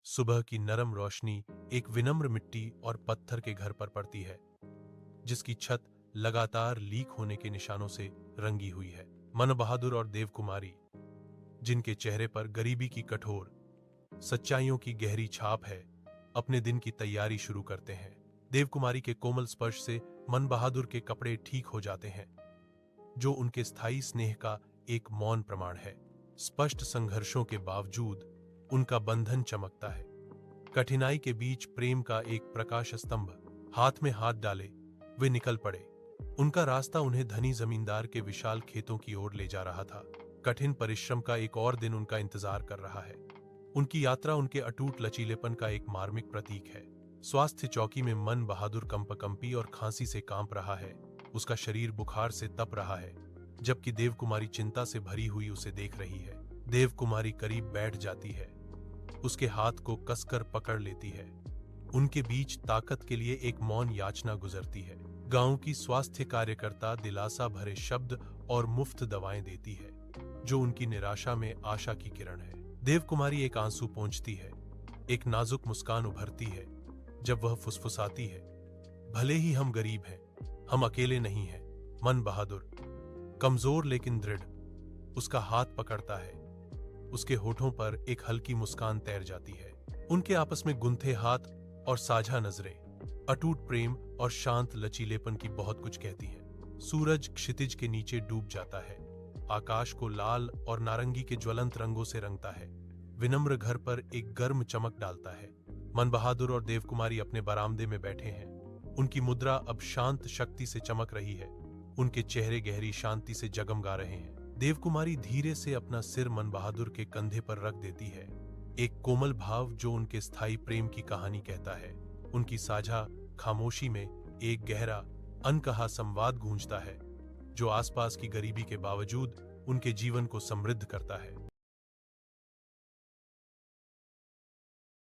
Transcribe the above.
सुबह की नरम रोशनी एक विनम्र मिट्टी और पत्थर के घर पर पड़ती है, जिसकी छत लगातार लीक होने के निशानों से रंगी हुई है। मन बहादुर और देवकुमारी, जिनके चेहरे पर गरीबी की कठोर सच्चाइयों की गहरी छाप है, अपने दिन की तैयारी शुरू करते हैं। देवकुमारी के कोमल स्पर्श से मन बहादुर के कपड़े ठीक हो जाते हैं, जो उनके स्थायी स्नेह का एक मौन प्रमाण है। स्पष्ट संघर्षों के बावजूद उनका बंधन चमकता है। कठिनाई के बीच प्रेम का एक प्रकाश स्तंभ। हाथ में हाथ डाले वे निकल पड़े। उनका रास्ता उन्हें धनी जमींदार के विशाल खेतों की ओर ले जा रहा था। कठिन परिश्रम का एक और दिन उनका इंतजार कर रहा है। उनकी यात्रा उनके अटूट लचीलेपन का एक मार्मिक प्रतीक है। स्वास्थ्य चौकी में मन बहादुर कंपकंपी और खांसी से कांप रहा है। उसका शरीर बुखार से तप रहा है, जबकि देवकुमारी चिंता से भरी हुई उसे देख रही है। देवकुमारी करीब बैठ जाती है, उसके हाथ को कसकर पकड़ लेती है। उनके बीच ताकत के लिए एक मौन याचना गुजरती है। गांव की स्वास्थ्य कार्यकर्ता दिलासा भरे शब्द और मुफ्त दवाएं देती है, जो उनकी निराशा में आशा की किरण है। देवकुमारी एक आंसू पोंछती है, एक नाजुक मुस्कान उभरती है जब वह फुसफुसाती है, भले ही हम गरीब हैं, हम अकेले नहीं हैं। मन बहादुर, कमजोर लेकिन दृढ़, उसका हाथ पकड़ता है। उसके होठों पर एक हल्की मुस्कान तैर जाती है। उनके आपस में गुंथे हाथ और साझा नजरें, अटूट प्रेम और शांत लचीलेपन की बहुत कुछ कहती हैं। सूरज क्षितिज के नीचे डूब जाता है, आकाश को लाल और नारंगी के ज्वलंत रंगों से रंगता है। विनम्र घर पर एक गर्म चमक डालता है। मन बहादुर और देवकुमारी अपने बरामदे में बैठे हैं। उनकी मुद्रा अब शांत शक्ति से चमक रही है। उनके चेहरे गहरी शांति से जगमगा रहे हैं। देवकुमारी धीरे से अपना सिर मन बहादुर के कंधे पर रख देती है, एक कोमल भाव जो उनके स्थायी प्रेम की कहानी कहता है। उनकी साझा खामोशी में एक गहरा अनकहा संवाद गूंजता है, जो आसपास की गरीबी के बावजूद उनके जीवन को समृद्ध करता है।